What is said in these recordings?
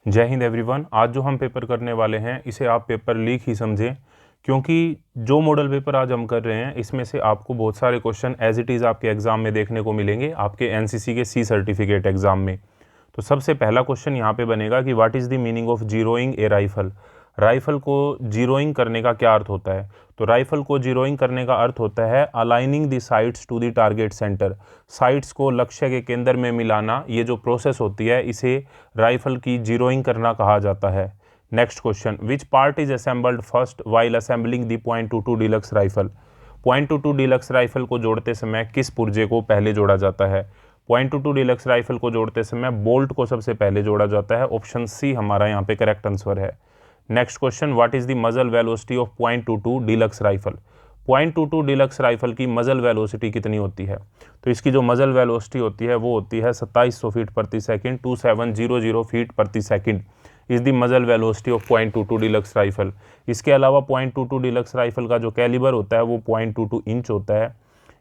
जय हिंद एवरीवन। आज जो हम पेपर करने वाले हैं इसे आप पेपर लीक ही समझें, क्योंकि जो मॉडल पेपर आज हम कर रहे हैं इसमें से आपको बहुत सारे क्वेश्चन एज इट इज़ आपके एग्जाम में देखने को मिलेंगे, आपके एनसीसी के सी सर्टिफिकेट एग्जाम में। तो सबसे पहला क्वेश्चन यहाँ पे बनेगा कि what is the meaning of zeroing A rifle. Rifle को जीरोइंग करने का क्या अर्थ होता है? तो राइफल को जीरोइंग करने का अर्थ होता है aligning the sights to the target center. Sights को लक्ष्य के केंद्र में मिलाना, ये जो प्रोसेस होती है इसे राइफल की जीरोइंग करना कहा जाता है। Next question, which part is assembled first while assembling the .22 deluxe rifle. .22 deluxe rifle को जोड़ते समय किस पुर्जे को पहले जोड़ा जाता है? .22 डिलक्स राइफल को जोड़ते समय बोल्ट को सबसे पहले जोड़ा जाता है। ऑप्शन सी हमारा यहाँ पे करेक्ट आंसर है। Next question, what is the muzzle velocity of .22 deluxe rifle. .22 deluxe rifle की मजल वेलोसिटी कितनी होती है? तो इसकी जो मजल वेलोसिटी होती है वो होती है 2700 फीट प्रति सेकंड, 2700 फीट प्रति second is the muzzle velocity of .22 deluxe rifle. इसके अलावा .22 डिलक्स राइफल का जो कैलिबर होता है वो .22 इंच होता है।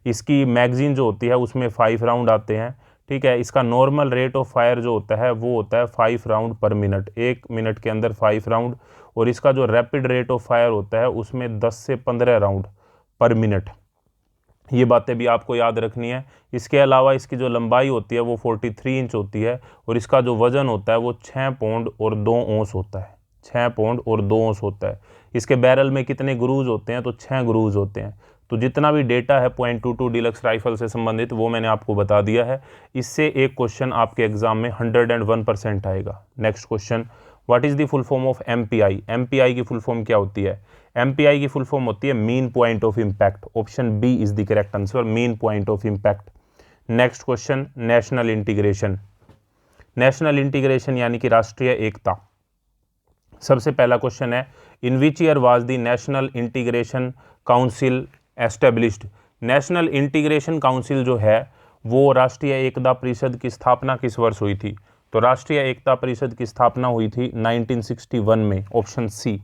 इसकी मैगजीन जो होती है उसमें 5 राउंड आते हैं। ठीक है, इसका नॉर्मल रेट ऑफ फायर जो होता है वो होता है 5 राउंड पर मिनट, 1 मिनट के अंदर 5 राउंड। और इसका जो रैपिड रेट ऑफ फायर होता है उसमें 10 से 15 राउंड पर मिनट। ये बातें भी आपको याद रखनी है। इसके अलावा इसकी जो लंबाई होती है वो 43 इंच होती है और इसका जो वजन होता है वो 6 पौंड और 2 औंस होता है। 6 पौंड और 2 औंस होता है। इसके बैरल में कितने ग्रूज होते हैं? तो 6 ग्रूज होते हैं। तो जितना भी डेटा है .22 डिलक्स राइफल से संबंधित वो मैंने आपको बता दिया है। इससे एक क्वेश्चन आपके एग्जाम में 101% आएगा। Next question, what is the full form of MPI. MPI की फुल फॉर्म क्या होती है? एमपीआई की फुल फॉर्म होती है mean point of impact. Option B is the correct answer, mean point of impact. Next question, national integration. National integration यानी कि राष्ट्रीय एकता। सबसे पहला क्वेश्चन है, in which year was the national integration council established. National integration council जो है वो राष्ट्रीय एकता परिषद की स्थापना किस वर्ष हुई थी? तो राष्ट्रीय एकता परिषद की स्थापना हुई थी 1961 में। Option C.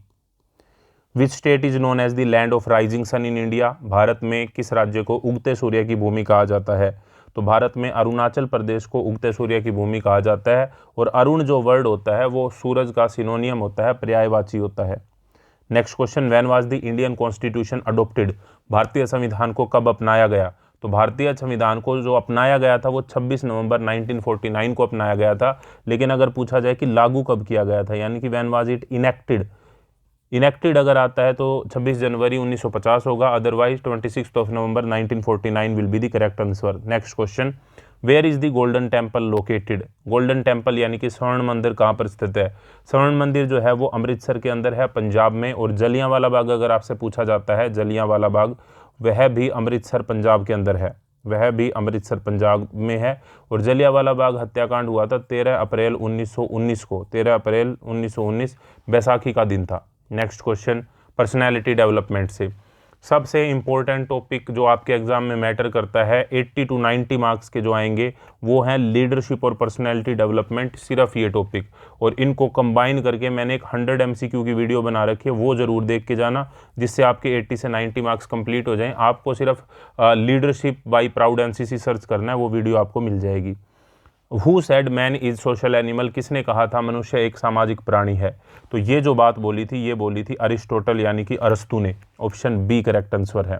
Which state is known as the land of rising sun in India. Bharat में किस राज्य को उगते सूर्य की भूमि कहा जाता है? तो भारत में अरुणाचल प्रदेश को उगते सूर्य की भूमि कहा जाता है। और अरुण जो वर्ड होता है वो सूरज का सिनोनियम होता है, पर्यायवाची होता है। Next question, when was the Indian constitution adopted. भारतीय संविधान को कब अपनाया गया? तो भारतीय संविधान को जो अपनाया गया था वो 26 नवंबर 1949 को अपनाया गया था। लेकिन अगर पूछा जाए कि लागू कब किया गया था, यानी कि when was it enacted, enacted अगर आता है तो 26 जनवरी 1950 होगा, otherwise 26 November 1949 will be the correct answer. Next question, where is the golden temple located. Golden temple यानी कि स्वर्ण मंदिर कहाँ पर स्थित है? स्वर्ण मंदिर जो है वो अमृतसर के अंदर है, पंजाब में। और जलियांवाला बाग अगर आपसे पूछा जाता है, जलियांवाला बाग वह भी अमृतसर पंजाब के अंदर है, वह भी अमृतसर पंजाब में है। और जलियांवाला बाग हत्याकांड हुआ था 13 अप्रैल 1919 को। 13 अप्रैल 1919 बैसाखी का दिन था। नेक्स्ट क्वेश्चन, पर्सनैलिटी डेवलपमेंट से सबसे इंपॉर्टेंट टॉपिक जो आपके एग्जाम में मैटर करता है, 80 to 90 मार्क्स के जो आएंगे वो हैं लीडरशिप और पर्सनैलिटी डेवलपमेंट, सिर्फ ये टॉपिक। और इनको कंबाइन करके मैंने एक 100 MCQ की वीडियो बना रखी है, वो जरूर देख के जाना, जिससे आपके 80 से 90 मार्क्स कंप्लीट हो जाएं। आपको सिर्फ leadership by proud NCC search करना है, वो वीडियो आपको मिल जाएगी। Who said man is social animal. किसने कहा था मनुष्य एक सामाजिक प्राणी है? तो ये जो बात बोली थी ये बोली थी अरिस्टोटल यानी कि अरस्तु ने। ऑप्शन बी करेक्ट आंसर है।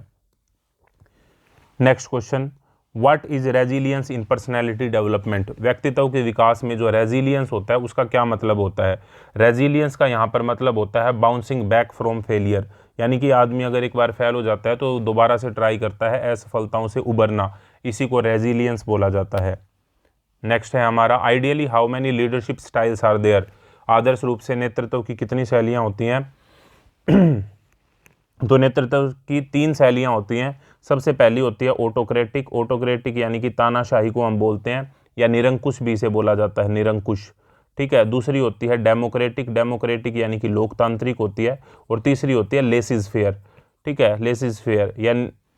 Next question, what is resilience in personality development. व्यक्तित्व के विकास में जो रेजिलियंस होता है उसका क्या मतलब होता है? रेजिलियंस का यहाँ पर मतलब होता है बाउंसिंग बैक फ्रॉम फेलियर, यानी कि आदमी अगर एक बार फेल हो जाता है तो दोबारा से ट्राई करता है, असफलताओं से उबरना, इसी को रेजिलियंस बोला जाता है। नेक्स्ट है हमारा, ideally how many leadership styles are there. आदर्श रूप से नेतृत्व की कितनी शैलियाँ होती हैं? तो नेतृत्व की 3 शैलियाँ होती हैं। सबसे पहली होती है ऑटोक्रेटिक। ऑटोक्रेटिक यानी कि तानाशाही को हम बोलते हैं, या निरंकुश भी इसे बोला जाता है, निरंकुश। ठीक है, दूसरी होती है डेमोक्रेटिक। डेमोक्रेटिक यानी कि लोकतांत्रिक होती है। और तीसरी होती है लेसिस फेयर। ठीक है, लेसिस फेयर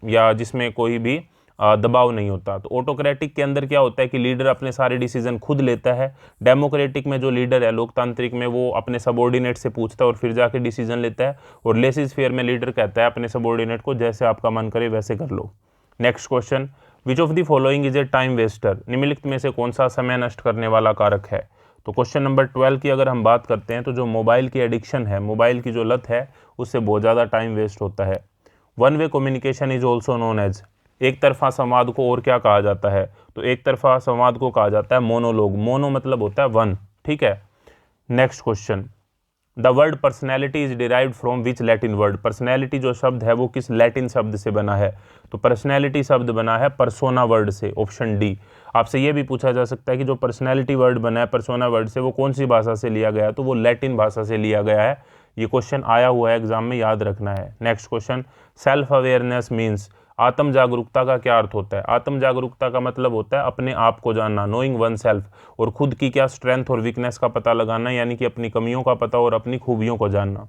या जिसमें कोई भी दबाव नहीं होता। तो ऑटोक्रेटिक के अंदर क्या होता है कि लीडर अपने सारे डिसीजन खुद लेता है। डेमोक्रेटिक में जो लीडर है, लोकतांत्रिक में, वो अपने सबॉर्डिनेट से पूछता है और फिर जाके डिसीजन लेता है। और लेसिस फेयर में लीडर कहता है अपने सबॉर्डिनेट को जैसे आपका मन करे वैसे कर लो। Next question, which of the following is a time waster. निम्नलिखित में से कौन सा समय नष्ट करने वाला कारक है? तो क्वेश्चन नंबर 12 की अगर हम बात करते हैं तो जो मोबाइल की एडिक्शन है, मोबाइल की जो लत है, उससे बहुत ज़्यादा टाइम वेस्ट होता है। One way communication is also known as, एक तरफा संवाद को और क्या कहा जाता है, तो एक तरफा संवाद को कहा जाता है मोनोलॉग। मोनो मतलब होता है वन, ठीक है। Next question, the word personality is derived from which Latin word, personality जो शब्द है वो किस लैटिन शब्द से बना है, तो पर्सनैलिटी शब्द बना है परसोना वर्ड से, ऑप्शन डी। आपसे ये भी पूछा जा सकता है कि जो पर्सनैलिटी वर्ड बना है परसोना वर्ड से वो कौन सी भाषा से लिया गया है, तो वो लैटिन भाषा से लिया गया है। ये क्वेश्चन आया हुआ है एग्जाम में, याद रखना है। Next question, self awareness means, आत्म जागरूकता का क्या अर्थ होता है, आत्म जागरूकता का मतलब होता है अपने आप को जानना, नोइंग वन सेल्फ, और खुद की क्या स्ट्रेंथ और वीकनेस का पता लगाना, यानी कि अपनी कमियों का पता और अपनी खूबियों को जानना।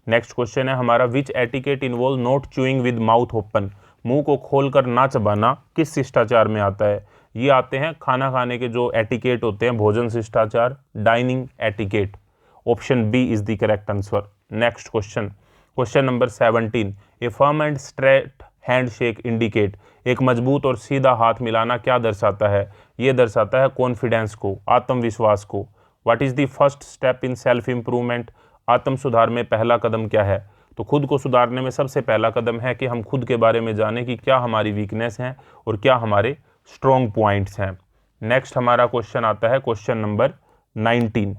नेक्स्ट क्वेश्चन है हमारा, which etiquette involve not chewing with mouth open, मुंह को खोलकर ना चबाना किस शिष्टाचार में आता है, ये आते हैं खाना खाने के जो एटिकेट होते हैं, भोजन शिष्टाचार, dining etiquette, option B is the correct answer. Next question, question number 17, A firm and straight handshake indicate, एक मजबूत और सीधा हाथ मिलाना क्या दर्शाता है, ये दर्शाता है कॉन्फिडेंस को, आत्मविश्वास को। What is the first step in self improvement, आत्म सुधार में पहला कदम क्या है, तो खुद को सुधारने में सबसे पहला कदम है कि हम खुद के बारे में जानें कि क्या हमारी वीकनेस हैं और क्या हमारे स्ट्रॉन्ग पॉइंट्स हैं। नेक्स्ट हमारा क्वेश्चन आता है question number 19,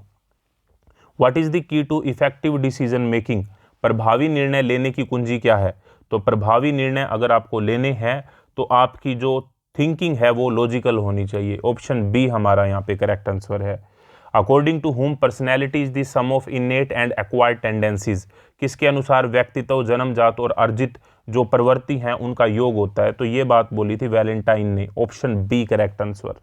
what is the key to effective decision making, प्रभावी निर्णय लेने की कुंजी क्या है, तो प्रभावी निर्णय अगर आपको लेने हैं तो आपकी जो थिंकिंग है वो लॉजिकल होनी चाहिए, ऑप्शन बी हमारा यहाँ पे करेक्ट आंसर है। According to whom personality is the sum of innate and acquired tendencies, किसके अनुसार व्यक्तित्व जन्मजात और अर्जित जो प्रवृत्ति हैं उनका योग होता है, तो ये बात बोली थी वैलेंटाइन ने, option B correct answer.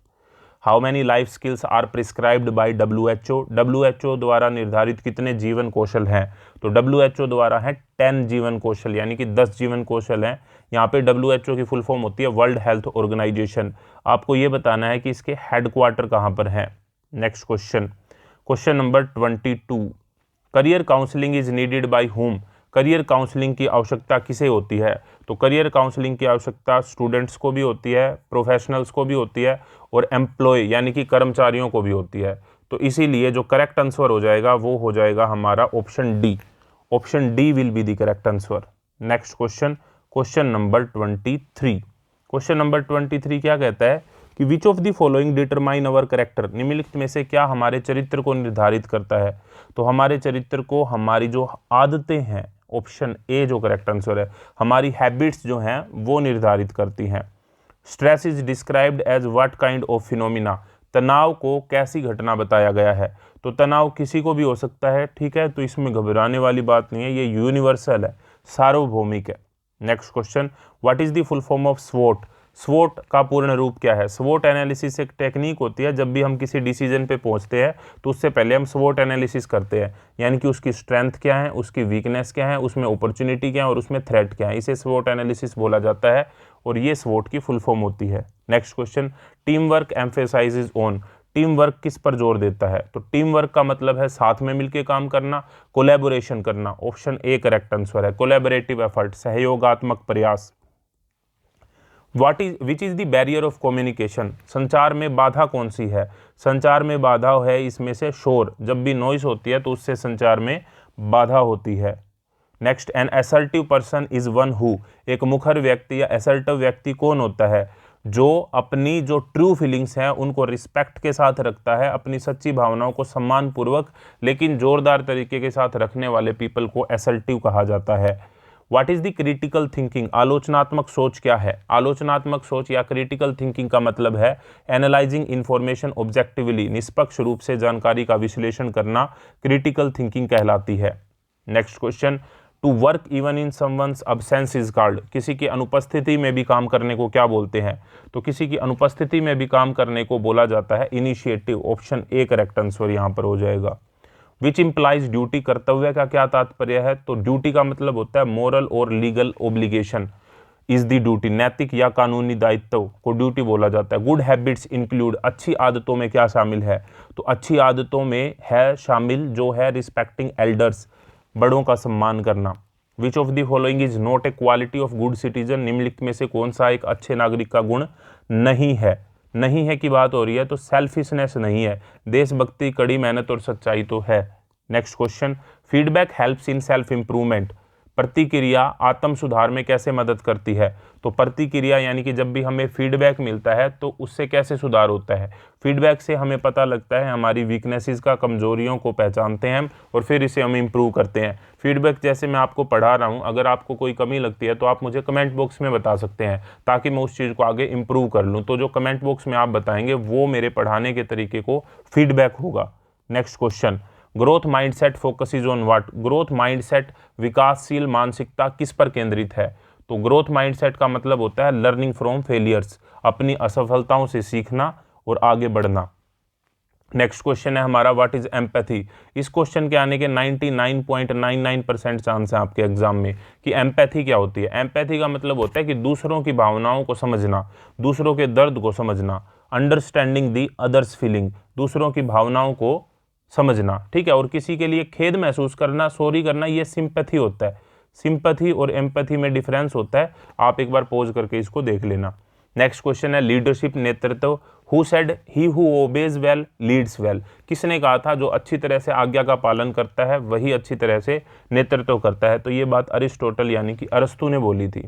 How many life skills are prescribed by WHO, WHO द्वारा निर्धारित कितने जीवन कौशल हैं, तो WHO द्वारा है 10 जीवन कौशल, यानी कि 10 जीवन कौशल हैं। यहाँ पे WHO की फुल फॉर्म होती है वर्ल्ड हेल्थ ऑर्गेनाइजेशन। आपको ये बताना है कि इसके हेडक्वार्टर कहाँ पर है। Next question, question number 22, career counselling is needed bye home, career counselling की आवश्यकता किसे होती है, तो करियर काउंसलिंग की आवश्यकता स्टूडेंट्स को भी होती है, प्रोफेशनल्स को भी होती है और एम्प्लॉय यानी कि कर्मचारियों को भी होती है। तो इसीलिए जो करेक्ट आंसर हो जाएगा वो हो जाएगा हमारा option D, option D will be the correct answer. Next question, question number 23, question number 23 क्या कहता है कि विच of the following determine our character, निम्नलिखित में से क्या हमारे चरित्र को निर्धारित करता है, तो हमारे चरित्र को हमारी जो आदतें हैं, ऑप्शन ए जो करेक्ट आंसर है, हमारी हैबिट्स जो हैं वो निर्धारित करती हैं। Stress is described as what kind of phenomena, तनाव को कैसी घटना बताया गया है, तो तनाव किसी को भी हो सकता है, ठीक है, तो इसमें घबराने वाली बात नहीं है, ये यूनिवर्सल है, सार्वभौमिक है। Next question, what is the full form of स्वोट, स्वोट का पूर्ण रूप क्या है, स्वोट एनालिसिस एक टेक्निक होती है, जब भी हम किसी डिसीजन पे पहुंचते हैं तो उससे पहले हम स्वोट एनालिसिस करते हैं, यानी कि उसकी स्ट्रेंथ क्या है, उसकी वीकनेस क्या है, उसमें अपॉर्चुनिटी क्या है और उसमें थ्रेट क्या है, इसे स्वोट एनालिसिस बोला जाता है और ये स्वोट की फुल फॉर्म होती है। Next question, team work emphasises on, team work किस पर जोर देता है, तो टीम वर्क का मतलब है साथ में मिलकर काम करना, कोलैबोरेशन करना, ऑप्शन ए करेक्ट आंसर है, कोलैबोरेटिव एफर्ट, सहयोगात्मक प्रयास। Which is the barrier of communication, संचार में बाधा कौन सी है, संचार में बाधा है इसमें से शोर, जब भी नॉइस होती है तो उससे संचार में बाधा होती है। Next, an assertive person is one who, एक मुखर व्यक्ति या असर्टिव व्यक्ति कौन होता है, जो अपनी जो ट्रू फीलिंग्स हैं उनको रिस्पेक्ट के साथ रखता है, अपनी सच्ची भावनाओं को सम्मानपूर्वक लेकिन जोरदार तरीके के साथ रखने वाले पीपल को असर्टिव कहा जाता है। What is the critical thinking, आलोचनात्मक सोच क्या है, आलोचनात्मक सोच या क्रिटिकल थिंकिंग का मतलब है एनालाइजिंग इंफॉर्मेशन ऑब्जेक्टिवली, निष्पक्ष रूप से जानकारी का विश्लेषण करना क्रिटिकल थिंकिंग कहलाती है। Next question, to work even in someone's absence is called, किसी की अनुपस्थिति में भी काम करने को क्या बोलते हैं, तो किसी की अनुपस्थिति में भी काम करने को बोला जाता है initiative, option A correct answer यहाँ पर हो जाएगा। विच इम्प्लाइज ड्यूटी, कर्तव्य का क्या तात्पर्य है, तो ड्यूटी का मतलब होता है मोरल और legal obligation, is the duty, नैतिक या कानूनी दायित्व को ड्यूटी बोला जाता है। गुड हैबिट्स इंक्लूड, अच्छी आदतों में क्या शामिल है, तो अच्छी आदतों में है शामिल जो है रिस्पेक्टिंग एल्डर्स, बड़ों का सम्मान करना। विच of the following is not a quality of good citizen, निम्नलिखित में से कौन सा एक अच्छे नागरिक का गुण नहीं है, नहीं है की बात हो रही है तो सेल्फिशनेस नहीं है, देशभक्ति, कड़ी मेहनत और सच्चाई तो है। Next question, feedback helps in self improvement, प्रतिक्रिया आत्म सुधार में कैसे मदद करती है? तो प्रतिक्रिया यानी कि जब भी हमें फीडबैक मिलता है तो उससे कैसे सुधार होता है? फीडबैक से हमें पता लगता है, हमारी वीकनेसेस का, कमजोरियों को पहचानते हैं हम और फिर इसे हम इम्प्रूव करते हैं। फीडबैक जैसे मैं आपको पढ़ा रहा हूँ, अगर आपको कोई कमी लगती है तो आप मुझे कमेंट बॉक्स में बता सकते हैं ताकि मैं उस चीज़ को आगे इम्प्रूव कर लूँ। तो जो कमेंट बॉक्स में आप बताएंगे वो मेरे पढ़ाने के तरीके को फीडबैक होगा। Next question, growth mindset focuses on what? Growth mindset, विकासशील मानसिकता किस पर केंद्रित है? तो ग्रोथ माइंडसेट का मतलब होता है लर्निंग फ्रॉम फेलियर्स, अपनी असफलताओं से सीखना और आगे बढ़ना। नेक्स्ट क्वेश्चन है हमारा, व्हाट इज एम्पैथी? इस क्वेश्चन के आने के 99.99% चांस है आपके एग्जाम में कि एम्पैथी क्या होती है। एम्पैथी का मतलब होता है कि दूसरों की भावनाओं को समझना, दूसरों के दर्द को समझना, अंडरस्टैंडिंग दी अदर्स फीलिंग, दूसरों की भावनाओं को समझना, ठीक है। और किसी के लिए खेद महसूस करना, सॉरी करना, ये सिंपैथी होता है। सिंपैथी और एम्पैथी में डिफरेंस होता है, आप एक बार पॉज करके इसको देख लेना। नेक्स्ट क्वेश्चन है लीडरशिप, नेतृत्व। Who said he who obeys well leads well? किसने कहा था जो अच्छी तरह से आज्ञा का पालन करता है वही अच्छी तरह से नेतृत्व करता है? तो ये बात अरिस्टोटल यानी कि अरस्तु ने बोली थी।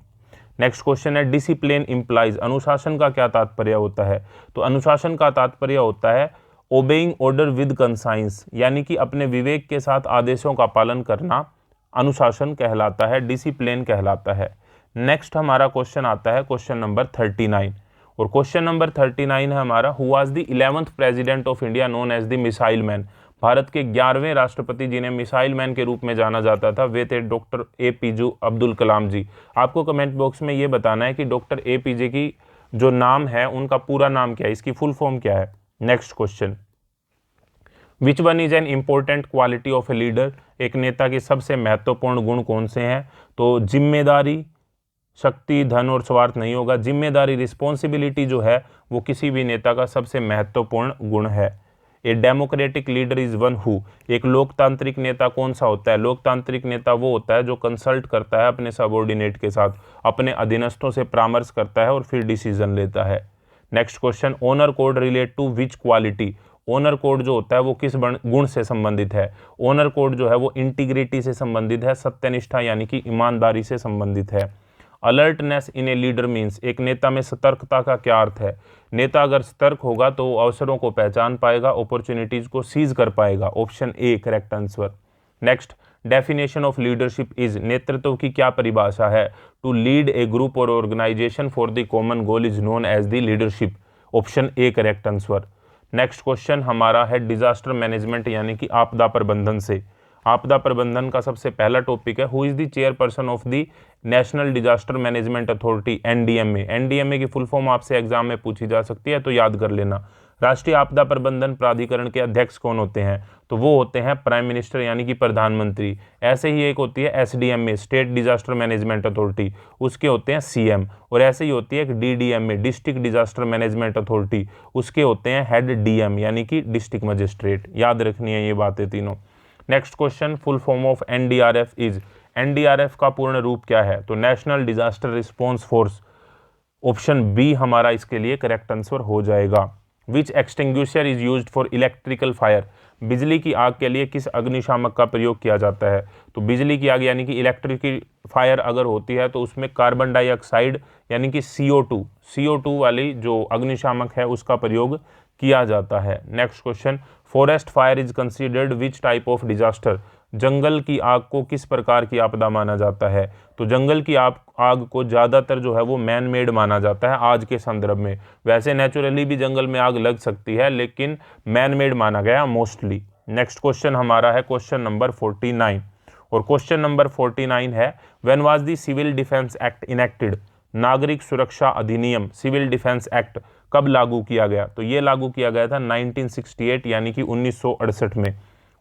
नेक्स्ट क्वेश्चन है डिसिप्लिन इम्प्लाइज, अनुशासन का क्या तात्पर्य होता है? तो अनुशासन का तात्पर्य होता है ओबेइंग ऑर्डर विद कंसाइंस, यानी कि अपने विवेक के साथ आदेशों का पालन करना अनुशासन कहलाता है, डिसिप्लिन कहलाता है। नेक्स्ट हमारा क्वेश्चन आता है क्वेश्चन नंबर 39, और क्वेश्चन नंबर 39 है हमारा, who was the 11th president of India known as the missile man? Bharat के 11वें राष्ट्रपति जिन्हें मिसाइल मैन के रूप में जाना जाता था वे थे डॉक्टर APJ अब्दुल कलाम जी। आपको कमेंट बॉक्स में ये बताना है कि डॉक्टर APJ की जो नाम है उनका पूरा नाम क्या है, इसकी फुल फॉर्म क्या है। Next question, which one is an important quality of a leader? एक नेता के सबसे महत्वपूर्ण गुण कौन से हैं? तो जिम्मेदारी, शक्ति, धन और स्वार्थ नहीं होगा। जिम्मेदारी, रिस्पॉन्सिबिलिटी जो है वो किसी भी नेता का सबसे महत्वपूर्ण गुण है। A democratic leader is one who, एक लोकतांत्रिक नेता कौन सा होता है? लोकतांत्रिक नेता वो होता है जो कंसल्ट करता है अपने सबऑर्डिनेट के साथ, अपने अधीनस्थों से परामर्श करता है और फिर डिसीजन लेता है। Next question, honour code relate to which quality? Honour code जो होता है वो किस गुण से संबंधित है? ओनर कोड जो है वो इंटीग्रिटी से संबंधित है, सत्यनिष्ठा यानी कि ईमानदारी से संबंधित है। Alertness in a leader means, एक नेता में सतर्कता का क्या अर्थ है? नेता अगर सतर्क होगा तो वो अवसरों को पहचान पाएगा, अपॉर्चुनिटीज को सीज कर पाएगा। Option A correct answer. Next, definition of leadership is, नेतृत्व की क्या परिभाषा है? टू लीड ए ग्रुप और organisation for the common goal is known as the leadership. Option A correct answer. Next question हमारा है डिजास्टर मैनेजमेंट यानी कि आपदा प्रबंधन से। आपदा प्रबंधन का सबसे पहला टॉपिक है, who is the chairperson of the national disaster management authority NDMA? NDMA की फुल फॉर्म आपसे एग्जाम में पूछी जा सकती है तो याद कर लेना। राष्ट्रीय आपदा प्रबंधन प्राधिकरण के अध्यक्ष कौन होते हैं? तो वो होते हैं प्राइम मिनिस्टर यानी कि प्रधानमंत्री। ऐसे ही एक होती है SDMA, state disaster management authority, उसके होते हैं CM। और ऐसे ही होती है एक DDMA, district disaster management authority, उसके होते हैं हेड DM यानी कि डिस्ट्रिक्ट मजिस्ट्रेट। याद रखनी है ये बातें तीनों। Next question, full form of NDRF is, NDRF का पूर्ण रूप क्या है? तो national disaster response force. Option B हमारा इसके लिए करेक्ट आंसर हो जाएगा। Which extinguisher is used for electrical fire? बिजली की आग के लिए किस अग्निशामक का प्रयोग किया जाता है? तो बिजली की आग यानी कि इलेक्ट्रिक फायर अगर होती है तो उसमें कार्बन डाइऑक्साइड यानी कि CO2 वाली जो अग्निशामक है उसका प्रयोग किया जाता है। Next question, forest fire is considered which type of disaster? जंगल की आग को किस प्रकार की आपदा माना जाता है? तो जंगल की आग को ज़्यादातर जो है वो मैन मेड माना जाता है आज के संदर्भ में। वैसे नेचुरली भी जंगल में आग लग सकती है लेकिन मैन मेड माना गया मोस्टली। नेक्स्ट क्वेश्चन हमारा है क्वेश्चन नंबर 49, और क्वेश्चन नंबर 49 है, when was the civil defence act enacted? नागरिक सुरक्षा अधिनियम, सिविल डिफेंस एक्ट कब लागू किया गया? तो ये लागू किया गया था 1968 यानी कि 1968 में।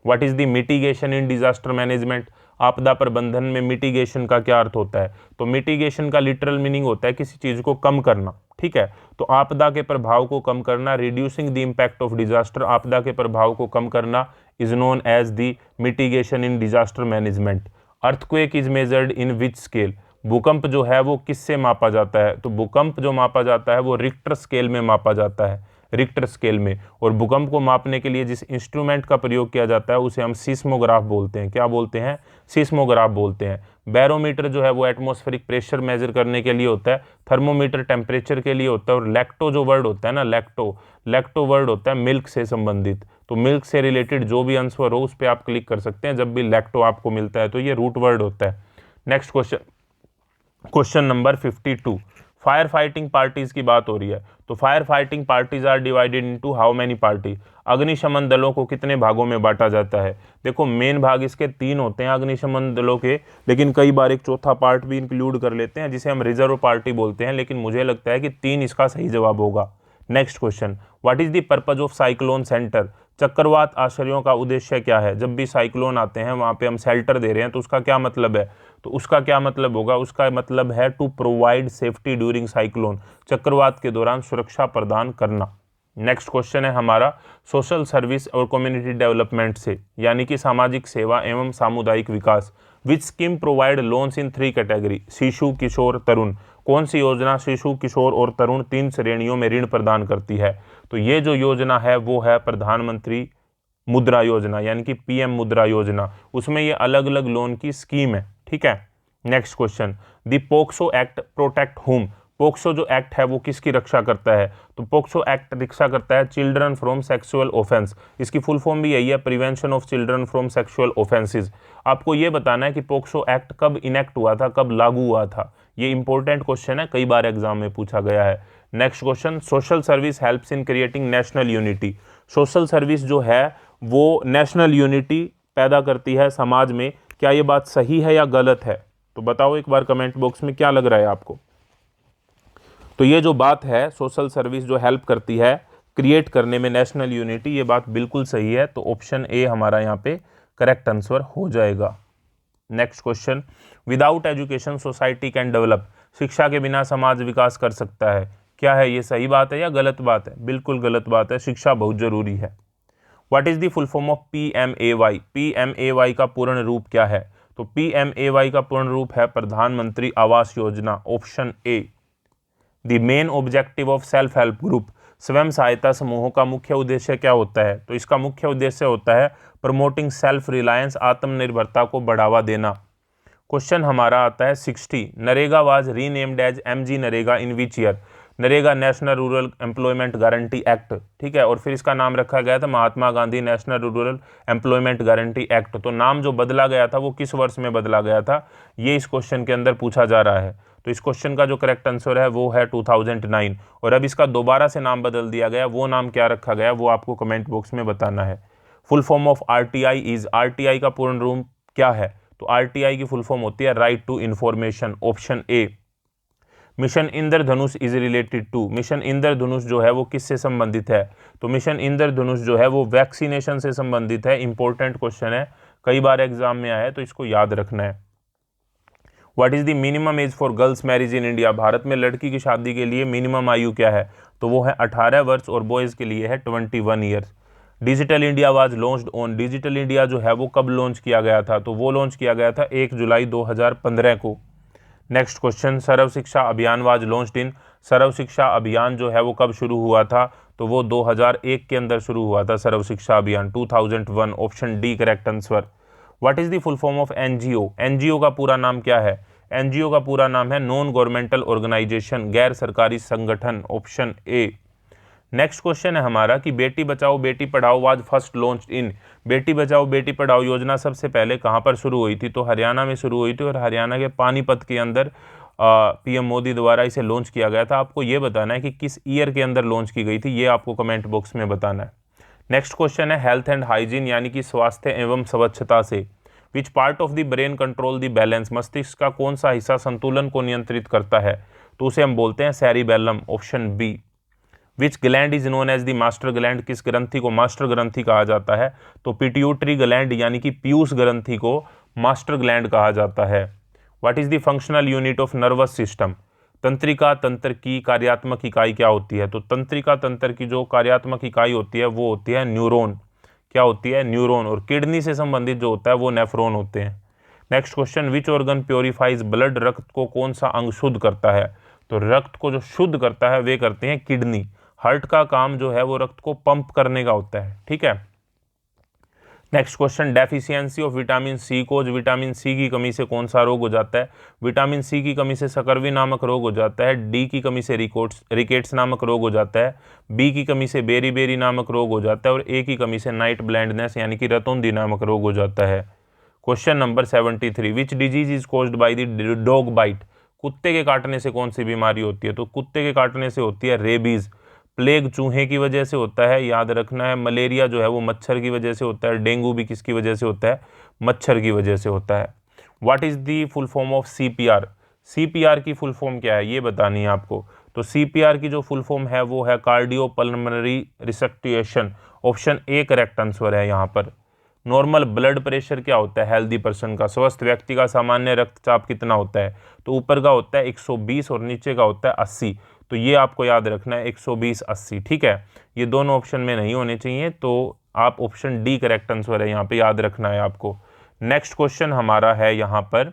What is the mitigation in disaster management? आपदा प्रबंधन में मिटिगेशन का क्या अर्थ होता है? तो मिटिगेशन का लिटरल मीनिंग होता है किसी चीज को कम करना, ठीक है। तो आपदा के प्रभाव को कम करना, reducing the impact of disaster, आपदा के प्रभाव को कम करना is known as the mitigation in disaster management. Earthquake is measured in which scale? भूकंप जो है वो किससे मापा जाता है? तो भूकंप जो मापा जाता है वो रिक्टर स्केल में मापा जाता है, रिक्टर स्केल में। और भूकंप को मापने के लिए जिस इंस्ट्रूमेंट का प्रयोग किया जाता है उसे हम सिस्मोग्राफ बोलते हैं। क्या बोलते हैं? सिस्मोग्राफ बोलते हैं। बैरोमीटर जो है वो एटमॉस्फेरिक प्रेशर मेजर करने के लिए होता है, थर्मोमीटर टेम्परेचर के लिए होता है, और लैक्टो जो वर्ड होता है ना, लैक्टो वर्ड होता है मिल्क से संबंधित। तो मिल्क से रिलेटेड जो भी आंसर हो उस पर आप क्लिक कर सकते हैं जब भी लैक्टो आपको मिलता है, तो ये रूट वर्ड होता है। Next question, question number 52, fire fighting parties की बात हो रही है। तो fire fighting parties are divided into how many party? अग्निशमन दलों को कितने भागों में बांटा जाता है? देखो मेन भाग इसके 3 होते हैं अग्निशमन दलों के, लेकिन कई बार एक चौथा पार्ट भी इंक्लूड कर लेते हैं जिसे हम रिजर्व पार्टी बोलते हैं, लेकिन मुझे लगता है कि 3 इसका सही जवाब होगा। Next question, what is the purpose of cyclone centre? चक्रवात आश्रयों का उद्देश्य क्या है? जब भी साइक्लोन आते हैं वहां पे हम शेल्टर दे रहे हैं, तो उसका क्या मतलब है? तो उसका क्या मतलब होगा? उसका मतलब है to provide safety during cyclone, चक्रवात के दौरान सुरक्षा प्रदान करना। नेक्स्ट क्वेश्चन है हमारा सोशल सर्विस और कम्युनिटी डेवलपमेंट से, यानी कि सामाजिक सेवा एवं सामुदायिक विकास। Which scheme provide loans in 3 category? शिशु, किशोर, तरुण। कौन सी योजना शिशु, किशोर और तरुण 3 श्रेणियों में ऋण प्रदान करती है? तो ये जो योजना है वो है प्रधानमंत्री मुद्रा योजना, यानी कि पीएम मुद्रा योजना। उसमें ये अलग अलग लोन की स्कीम है, ठीक है। Next question, the POCSO act protect home? POCSO जो एक्ट है वो किसकी रक्षा करता है? तो पोक्सो एक्ट रक्षा करता है चिल्ड्रन फ्रॉम सेक्सुअल ऑफेंस। इसकी फुल फॉर्म भी यही है, prevention of children from sexual offences. आपको ये बताना है कि पोक्सो एक्ट कब इनेक्ट हुआ था, कब लागू हुआ था। ये इंपॉर्टेंट क्वेश्चन है, कई बार एग्जाम में पूछा गया है। Next question, social service helps in creating national unity? Social service जो है वो नेशनल यूनिटी पैदा करती है समाज में। क्या ये बात सही है या गलत है? तो बताओ एक बार कमेंट बॉक्स में क्या लग रहा है आपको। तो ये जो बात है सोशल सर्विस जो हेल्प करती है क्रिएट करने में नेशनल यूनिटी, ये बात बिल्कुल सही है। तो ऑप्शन ए हमारा यहाँ पे करेक्ट आंसर हो जाएगा। Next question, without education society can develop? शिक्षा के बिना समाज विकास कर सकता है? क्या है ये सही बात है या गलत बात है? बिल्कुल गलत बात है, शिक्षा बहुत जरूरी है। What is the full form of PMAY? PMAY का पूर्ण रूप क्या है? तो PMAY का पूर्ण रूप है प्रधानमंत्री Awas Yojana, option A. The main objective of self help group? स्वयं सहायता समूहों का मुख्य उद्देश्य क्या होता है? तो इसका मुख्य उद्देश्य होता है प्रमोटिंग सेल्फ रिलायंस, आत्मनिर्भरता को बढ़ावा देना। क्वेश्चन हमारा आता है 60, NREGA was renamed as MG NREGA in which year? NREGA national rural employment guarantee act, ठीक है, और फिर इसका नाम रखा गया था Mahatma Gandhi national rural employment guarantee act. तो नाम जो बदला गया था वो किस वर्ष में बदला गया था, ये इस क्वेश्चन के अंदर पूछा जा रहा है। तो इस क्वेश्चन का जो करेक्ट आंसर है वो है 2009। और अब इसका दोबारा से नाम बदल दिया गया, वो नाम क्या रखा गया वो आपको कमेंट बॉक्स में बताना है। Full form of RTI is? RTI का पूर्ण रूप क्या है? तो RTI की फुल फॉर्म होती है right to information, option A. Mission Indradhanush is related to? Mission Indradhanush जो है वो किससे संबंधित है? तो मिशन इंद्रधनुष जो है वो वैक्सीनेशन से संबंधित है। इंपॉर्टेंट क्वेश्चन है, कई बार एग्जाम में आया है, तो इसको याद रखना है। What is the minimum age for girls marriage in India? Bharat में लड़की की शादी के लिए मिनिमम आयु क्या है? तो वो है 18 वर्ष और बॉयज के लिए है 21 years. Digital India was launched on? Digital India जो है वो कब लॉन्च किया गया था? तो वो लॉन्च किया गया था 1 जुलाई 2015 को। नेक्स्ट क्वेश्चन, सर्व शिक्षा अभियान वाज लॉन्च्ड इन? सर्व शिक्षा अभियान जो है वो कब शुरू हुआ था? तो वो 2001 के अंदर शुरू हुआ था सर्व शिक्षा अभियान, 2001, option D correct answer. What is the full form of NGO? NGO का पूरा नाम क्या है? NGO का पूरा नाम है नॉन गवर्नमेंटल ऑर्गेनाइजेशन, गैर सरकारी संगठन, ऑप्शन ए। नेक्स्ट क्वेश्चन है हमारा कि Beti Bachao Beti Padhao was first launched in? Beti Bachao Beti Padhao योजना सबसे पहले कहां पर शुरू हुई थी? तो हरियाणा में शुरू हुई थी, और हरियाणा के पानीपत के अंदर PM मोदी द्वारा इसे लॉन्च किया गया था। आपको ये बताना है कि किस ईयर के अंदर लॉन्च की गई थी, ये आपको कमेंट बॉक्स में बताना है। नेक्स्ट क्वेश्चन है हेल्थ एंड हाइजीन, यानी कि स्वास्थ्य एवं स्वच्छता से। Which part of the brain control the balance? मस्तिष्क का कौन सा हिस्सा संतुलन को नियंत्रित करता है? तो उसे हम बोलते हैं cerebellum, option B. Which gland is known as the master gland? किस ग्रंथि को मास्टर ग्रंथि कहा जाता है? तो पिट्यूटरी ग्लैंड, यानी कि पीयूष ग्रंथि को मास्टर ग्लैंड कहा जाता है। What is the functional unit of nervous system? तंत्रिका तंत्र की कार्यात्मक इकाई क्या होती है? तो तंत्रिका तंत्र की जो कार्यात्मक इकाई होती है वो होती है न्यूरॉन। क्या होती है? न्यूरॉन। और किडनी से संबंधित जो होता है वो नेफ्रॉन होते हैं। Next question, which organ purifiers blood, रक्त को कौन सा अंग शुद्ध करता है? तो रक्त को जो शुद्ध करता है वे करते हैं किडनी। हार्ट का काम जो है वो रक्त को पंप करने का होता है, ठीक है। Next question, deficiency of vitamin C causes, vitamin C की कमी से कौन सा रोग हो जाता है? विटामिन सी की कमी से सकर्वी नामक रोग हो जाता है, डी की कमी से रिकेट्स नामक रोग हो जाता है, बी की कमी से बेरी बेरी नामक रोग हो जाता है और ए की कमी से नाइट ब्लाइंडनेस यानी कि रतौंधी नामक रोग हो जाता है। Question number 73, which disease is caused by the dog bite, कुत्ते के काटने से कौन सी बीमारी होती है? तो कुत्ते के काटने से होती है रेबीज। प्लेग चूहे की वजह से होता है, याद रखना है। मलेरिया जो है वो मच्छर की वजह से होता है। डेंगू भी किसकी वजह से होता है? मच्छर की वजह से होता है। What is the full form of CPR, CPR की फुल फॉर्म क्या है ये बतानी है आपको। तो सीपीआर की जो फुल फॉर्म है वो है cardiopulmonary resuscitation. Option A correct answer है यहाँ पर। नॉर्मल ब्लड प्रेशर क्या होता है हेल्दी पर्सन का, स्वस्थ व्यक्ति का सामान्य रक्तचाप कितना होता है? तो ऊपर का होता है 120 और नीचे का होता है 80। तो ये आपको याद रखना है 120 80, ठीक है। ये दोनों ऑप्शन में नहीं होने चाहिए, तो आप ऑप्शन डी करेक्ट आंसर है यहाँ पे, याद रखना है आपको। नेक्स्ट क्वेश्चन हमारा है यहाँ पर,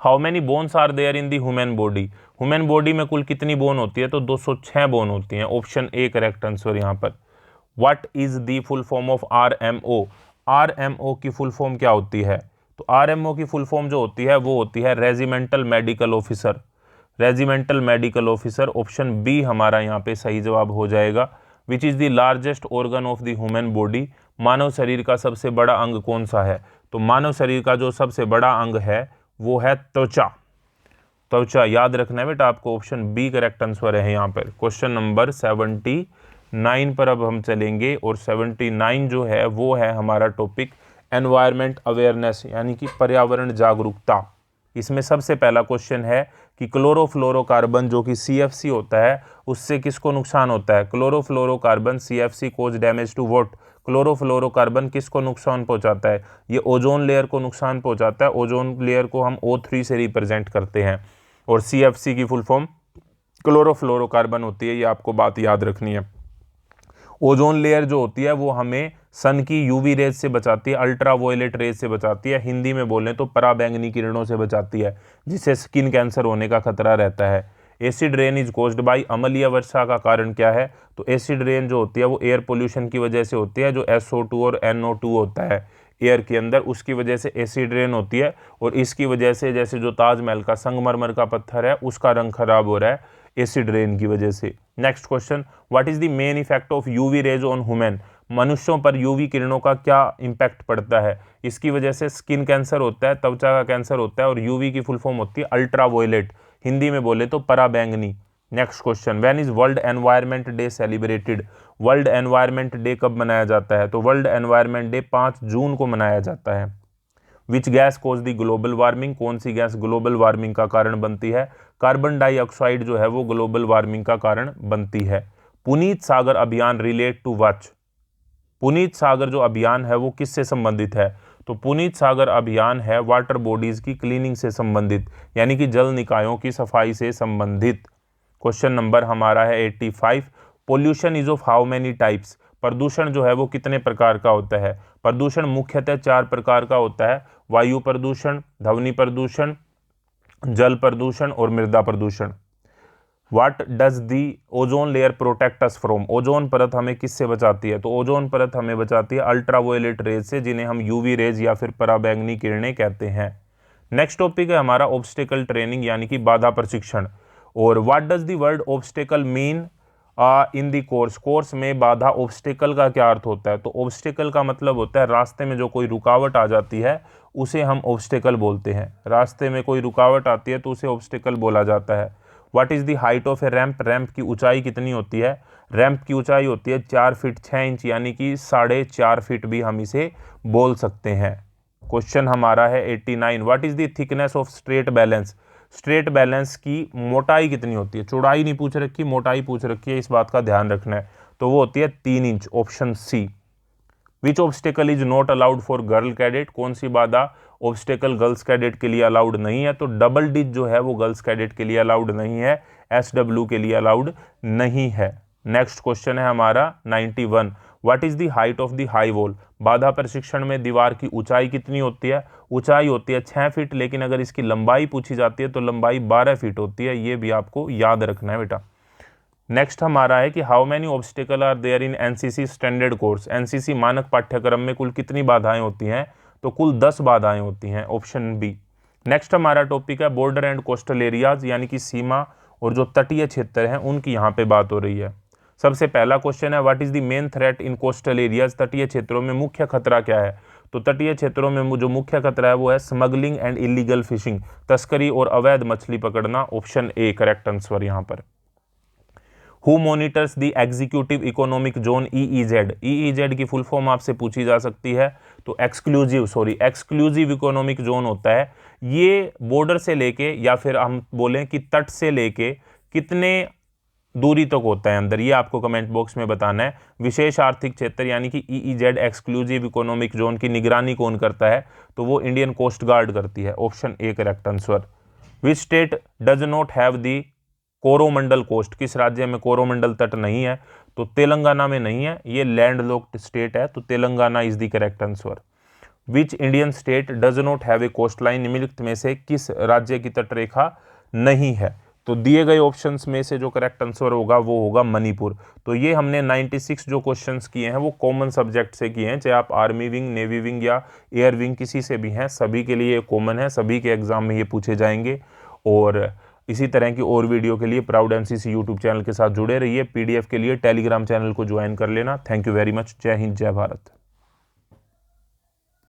how many bones are there in the human body, human body में कुल कितनी बोन होती है? तो 206 बोन होती हैं। ऑप्शन ए करेक्ट आंसर यहाँ पर। What is the full form of RMO, RMO की फुल फॉर्म क्या होती है? तो आरएमओ की फुल फॉर्म जो होती है वो होती है regimental medical officer, regimental medical officer. Option B हमारा यहाँ पे सही जवाब हो जाएगा। Which is the largest organ of the human body, मानव शरीर का सबसे बड़ा अंग कौन सा है? तो मानव शरीर का जो सबसे बड़ा अंग है वो है त्वचा, त्वचा याद रखना है बेटा आपको। ऑप्शन बी करेक्ट आंसर है यहाँ पर। क्वेश्चन नंबर 79 पर अब हम चलेंगे और 79 जो है वो है हमारा टॉपिक एनवायरनमेंट अवेयरनेस यानी कि पर्यावरण जागरूकता। इसमें सबसे पहला क्वेश्चन है कि क्लोरोफ्लोरोकार्बन जो कि CFC होता है उससे किसको नुकसान होता है? Chlorofluorocarbon CFC causes damage to what, chlorofluorocarbon किसको नुकसान पहुंचाता है? ये ओजोन लेयर को नुकसान पहुंचाता है। ओजोन लेयर को हम O3 से रिप्रेजेंट करते हैं और CFC की फुल फॉर्म क्लोरोफ्लोरोकार्बन होती है, ये आपको बात याद रखनी है। ओजोन लेयर जो होती है वो हमें सन की यूवी रेज से बचाती है, अल्ट्रा वायलेट रेज से बचाती है, हिंदी में बोलें तो पराबैंगनी किरणों से बचाती है, जिससे स्किन कैंसर होने का खतरा रहता है। Acid rain is caused bye, अम्लीय वर्षा का कारण क्या है? तो एसिड रेन जो होती है वो एयर पोल्यूशन की वजह से होती है, जो SO2 और NO2 होता है एयर के अंदर, उसकी वजह से एसिड रेन होती है। और इसकी वजह से जैसे जो ताजमहल का संगमरमर का पत्थर है उसका रंग खराब हो रहा है एसिड रेन की वजह से। Next question, what is the main effect of UV rays on human, मनुष्यों पर यूवी किरणों का क्या इंपैक्ट पड़ता है? इसकी वजह से स्किन कैंसर होता है, त्वचा का कैंसर होता है और यूवी की फुल फॉर्म होती है अल्ट्रा वायलेट, हिंदी में बोले तो पराबैंगनी। Next question, when is world environment day celebrated, world environment day कब मनाया जाता है? तो वर्ल्ड एनवायरनमेंट डे 5 जून को मनाया जाता है। Which gas cause the global warming, कौन सी गैस ग्लोबल वार्मिंग का कारण बनती है? कार्बन डाइऑक्साइड जो है वो ग्लोबल वार्मिंग का कारण बनती है। पुनीत सागर अभियान रिलेट टू व्हाट, पुनीत सागर जो अभियान है वो किससे संबंधित है? तो पुनीत सागर अभियान है वाटर बॉडीज की क्लीनिंग से संबंधित, यानी कि जल निकायों की सफाई से संबंधित। क्वेश्चन नंबर हमारा है 85, pollution is of how many types, प्रदूषण जो है वो कितने प्रकार का होता है? प्रदूषण मुख्यतः 4 प्रकार का होता है, वायु प्रदूषण, ध्वनि प्रदूषण, जल प्रदूषण और मृदा प्रदूषण। What does the ozone layer protect us from, ozone परत हमें किससे बचाती है? तो ओजोन परत हमें बचाती है अल्ट्रावायलेट रेज से, जिन्हें हम यूवी रेज या फिर पराबैंगनी किरणें कहते हैं। नेक्स्ट टॉपिक है हमारा ऑब्स्टेकल ट्रेनिंग यानी कि बाधा प्रशिक्षण। और what does the word obstacle mean in the course, course में बाधा ऑब्स्टेकल का क्या अर्थ होता है? तो ऑब्स्टेकल का मतलब होता है रास्ते में जो कोई रुकावट आ जाती है उसे हम ऑब्स्टेकल बोलते हैं। रास्ते में कोई रुकावट आती है तो उसे ऑब्स्टेकल बोला जाता है। What is the height of A ramp, ramp की ऊंचाई कितनी होती है? रैंप की ऊंचाई होती है 4 फीट 6 इंच यानी कि 4.5 फीट भी हम इसे बोल सकते हैं। क्वेश्चन हमारा है 89, what is the thickness of straight balance, straight balance की मोटाई कितनी होती है? चौड़ाई नहीं पूछ रखी, मोटाई पूछ रखी है, इस बात का ध्यान रखना है। तो वो होती है 3 inch, option C. Which obstacle is not allowed for girl cadet, कौन सी बाधा ऑब्स्टेकल गर्ल्स कैडेट के लिए अलाउड नहीं है? तो डबल डिच जो है वो गर्ल्स कैडेट के लिए अलाउड नहीं है, SW के लिए अलाउड नहीं है। नेक्स्ट क्वेश्चन है हमारा 91, what is the height of the high wall, बाधा प्रशिक्षण में दीवार की ऊंचाई कितनी होती है, ऊंचाई होती है 6 फीट, लेकिन अगर इसकी लंबाई पूछी जाती है तो लंबाई 12 फीट होती है, ये भी आपको याद रखना है बेटा। नेक्स्ट हमारा है कि how many obstacle are there in NCC standard course, NCC मानक पाठ्यक्रम में कुल कितनी बाधाएं होती हैं, तो कुल 10 बाधाएं होती हैं, ऑप्शन बी। नेक्स्ट हमारा टॉपिक है बॉर्डर एंड कोस्टल एरियाज, यानी कि सीमा और जो तटीय क्षेत्र हैं उनकी यहाँ पे बात हो रही है। सबसे पहला क्वेश्चन है what is the main threat in coastal areas, तटीय क्षेत्रों में मुख्य खतरा क्या है, तो तटीय क्षेत्रों में जो मुख्य खतरा है वो है स्मगलिंग एंड इलीगल फिशिंग, तस्करी और अवैध मछली पकड़ना, ऑप्शन ए करेक्ट आंसर यहाँ पर। Who monitors the executive economic zone EEZ, EEZ की फुल फॉर्म आपसे पूछी जा सकती है, तो एक्सक्लूसिव इकोनॉमिक जोन होता है, ये बॉर्डर से लेके या फिर हम बोलें कि तट से लेके कितने दूरी तक होता है अंदर, ये आपको कमेंट बॉक्स में बताना है। विशेष आर्थिक क्षेत्र यानी कि ईईजेड एक्सक्लूसिव इकोनॉमिक जोन की निगरानी कौन करता है, तो वो इंडियन कोस्ट गार्ड करती है, option A correct answer. Which state does not have the Coromandel coast, किस राज्य में कोरोमंडल तट नहीं है, तो तेलंगाना में नहीं है, ये लैंड लॉक्ड स्टेट है, तो Telangana is the correct answer. Which Indian state does not have a coastline, निम्नलिखित में से किस राज्य की तटरेखा नहीं है, तो दिए गए ऑप्शंस में से जो करेक्ट आंसर होगा वो होगा मणिपुर। तो ये हमने 96 जो क्वेश्चंस किए हैं वो कॉमन सब्जेक्ट से किए हैं, चाहे आप आर्मी विंग, नेवी विंग या एयर विंग किसी से भी हैं, सभी के लिए कॉमन है, सभी के एग्जाम में ये पूछे जाएंगे। और इसी तरह की और वीडियो के लिए प्राउड एनसीसी यूट्यूब चैनल के साथ जुड़े रहिए। पीडीएफ के लिए टेलीग्राम चैनल को ज्वाइन कर लेना। Thank you very much. जय हिंद, जय भारत।